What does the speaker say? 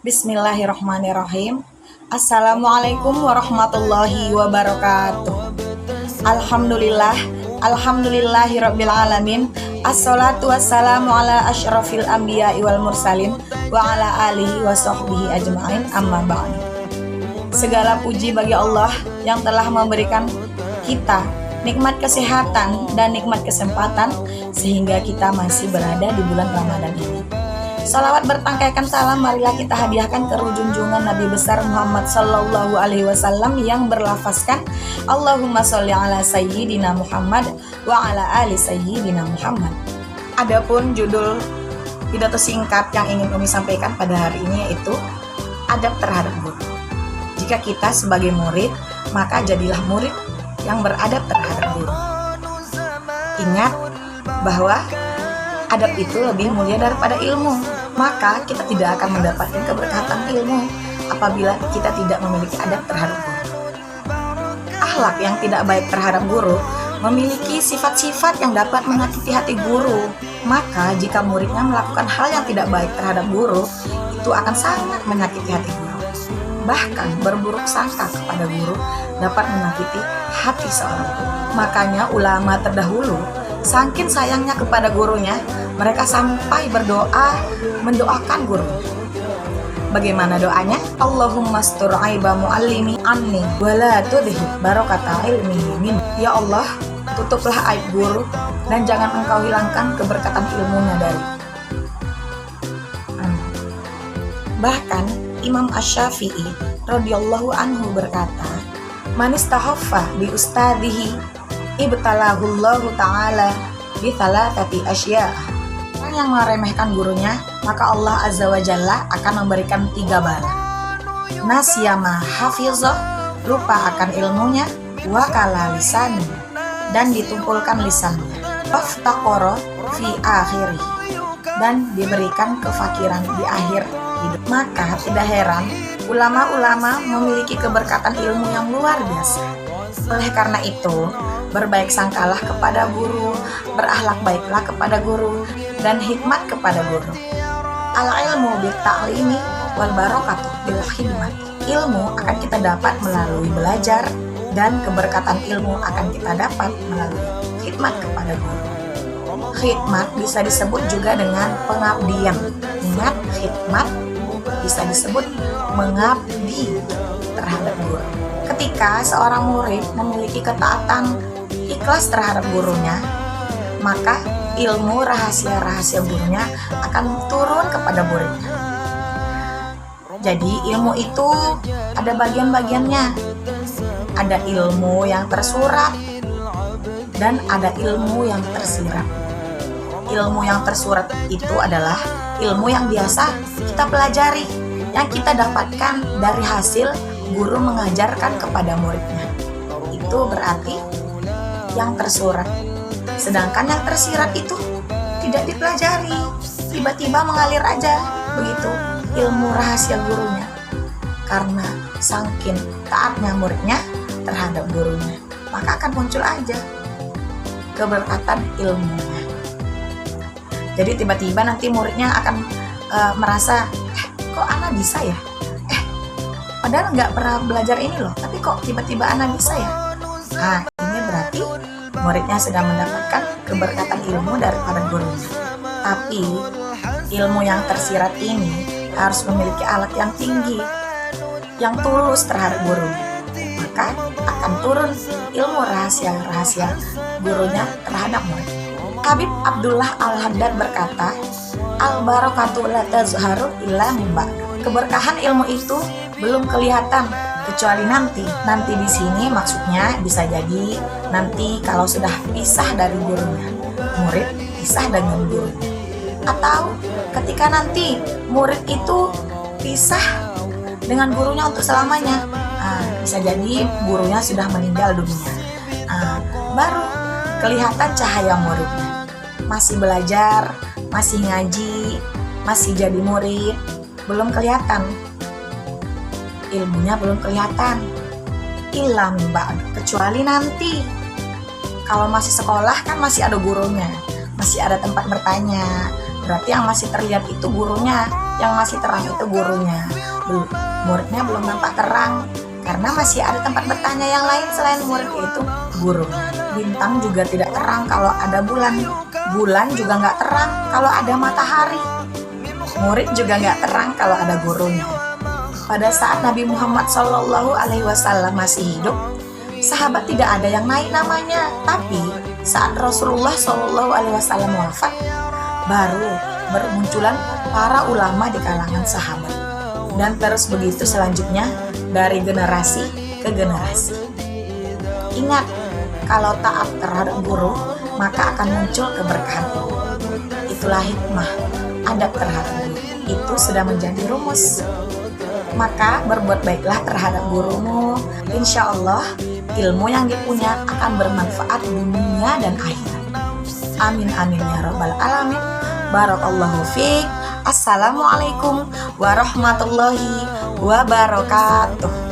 Bismillahirrahmanirrahim. Assalamualaikum warahmatullahi wabarakatuh. Alhamdulillahirabbil alamin. Assalatu wassalamu ala asyrafil anbiya'i wal mursalin wa ala alihi wa sahbihi ajma'in, amma ba'd. Segala puji bagi Allah yang telah memberikan kita nikmat kesehatan dan nikmat kesempatan sehingga kita masih berada di bulan Ramadan ini. Salawat bertangkaikan salam marilah kita hadiahkan ke junjungan Nabi besar Muhammad sallallahu alaihi wasallam yang berlafazkan Allahumma sholli ala sayyidina Muhammad wa ala ali sayyidina Muhammad. Adapun judul pidato singkat yang ingin kami sampaikan pada hari ini yaitu adab terhadap guru. Jika kita sebagai murid, maka jadilah murid yang beradab terhadap guru. Ingat bahwa adab itu lebih mulia daripada ilmu, maka kita tidak akan mendapatkan keberkatan ilmu apabila kita tidak memiliki adab terhadap guru. Akhlak yang tidak baik terhadap guru memiliki sifat-sifat yang dapat menyakiti hati guru. Maka jika muridnya melakukan hal yang tidak baik terhadap guru, itu akan sangat menyakiti hati guru. Bahkan berburuk sangka kepada guru dapat menyakiti hati seorang guru. Makanya ulama terdahulu saking sayangnya kepada gurunya, mereka sampai mendoakan gurunya. Bagaimana doanya? Allahumma astur aiba muallimi anni wala tudhib barakata ilmihi min. Ya Allah, tutuplah aib guru dan jangan engkau hilangkan keberkatan ilmunya dari. Bahkan Imam Asy-Syafi'i radhiyallahu anhu berkata, "Man istahaffa bi ustadhihi ibtalahullahu ta'ala bi thalathati asya'." Orang yang meremehkan gurunya, maka Allah azza wa jalla akan memberikan 3 bala. Nasyama hafizah, lupa akan ilmunya, wa kala lisan, dan ditumpulkan lisannya, waftaqara fi akhirih, dan diberikan kefakiran di akhir hidup. Maka tidak heran ulama-ulama memiliki keberkatan ilmu yang luar biasa. Oleh karena itu, berbaik sangkalah kepada guru, berakhlak baiklah kepada guru, dan hikmat kepada guru. Al-ilmu bil-ta'limi wal barakatuh bil khidmat. Ilmu akan kita dapat melalui belajar, dan keberkatan ilmu akan kita dapat melalui khidmat kepada guru. Khidmat bisa disebut juga dengan pengabdian. Ingat, khidmat bisa disebut mengabdi terhadap guru. Ketika seorang murid memiliki ketaatan ikhlas terhadap gurunya, maka ilmu rahasia-rahasia gurunya akan turun kepada muridnya. Jadi ilmu itu ada bagian-bagiannya. Ada ilmu yang tersurat dan ada ilmu yang tersirat. Ilmu yang tersurat itu adalah ilmu yang biasa kita pelajari, yang kita dapatkan dari hasil guru mengajarkan kepada muridnya. Itu berarti yang tersurat. Sedangkan yang tersirat itu tidak dipelajari, tiba-tiba mengalir aja begitu ilmu rahasia gurunya. Karena saking taatnya muridnya terhadap gurunya, maka akan muncul aja keberkatan ilmunya. Jadi tiba-tiba nanti muridnya akan merasa, kok Ana bisa ya? Padahal nggak pernah belajar ini loh, tapi kok tiba-tiba Ana bisa ya? Nah, ini berarti muridnya sedang mendapatkan keberkatan ilmu daripada gurunya. Tapi ilmu yang tersirat ini harus memiliki alat yang tinggi, yang tulus terhadap gurunya. Maka akan turun ilmu rahasia-rahasia gurunya terhadap murid. Habib Abdullah Al-Haddad berkata, "Al-barakatu la tazharu illa min ba'd." Keberkahan ilmu itu belum kelihatan kecuali nanti. Nanti di sini maksudnya bisa jadi nanti kalau sudah pisah dari gurunya, murid pisah dengan gurunya, atau ketika nanti murid itu pisah dengan gurunya untuk selamanya. Bisa jadi gurunya sudah meninggal dunia. Baru kelihatan cahaya muridnya. Masih belajar, masih ngaji, masih jadi murid, belum kelihatan. Ilmunya belum kelihatan. Illa min ba'd, kecuali nanti. Kalau masih sekolah kan masih ada gurunya, masih ada tempat bertanya, Berarti yang masih terlihat itu gurunya, yang masih terang itu gurunya. Muridnya belum nampak terang, karena masih ada tempat bertanya yang lain selain murid, yaitu guru. Bintang juga tidak terang kalau ada bulan. Bulan juga nggak terang kalau ada matahari. Murid juga nggak terang kalau ada gurunya. Pada saat Nabi Muhammad SAW masih hidup, sahabat tidak ada yang naik namanya. Tapi saat Rasulullah SAW wafat, baru bermunculan para ulama di kalangan sahabat. Dan terus begitu selanjutnya, dari generasi ke generasi. Ingat, kalau taat terhadap guru, maka akan muncul keberkahan. Itulah hikmah, adab terhadap guru. Itu sudah menjadi rumus. Maka berbuat baiklah terhadap gurumu. Insya Allah, ilmu yang dipunya akan bermanfaat dunia dan akhirat. Amin amin ya rabbal alamin. Barakallahu fiik. Assalamualaikum warahmatullahi wabarakatuh.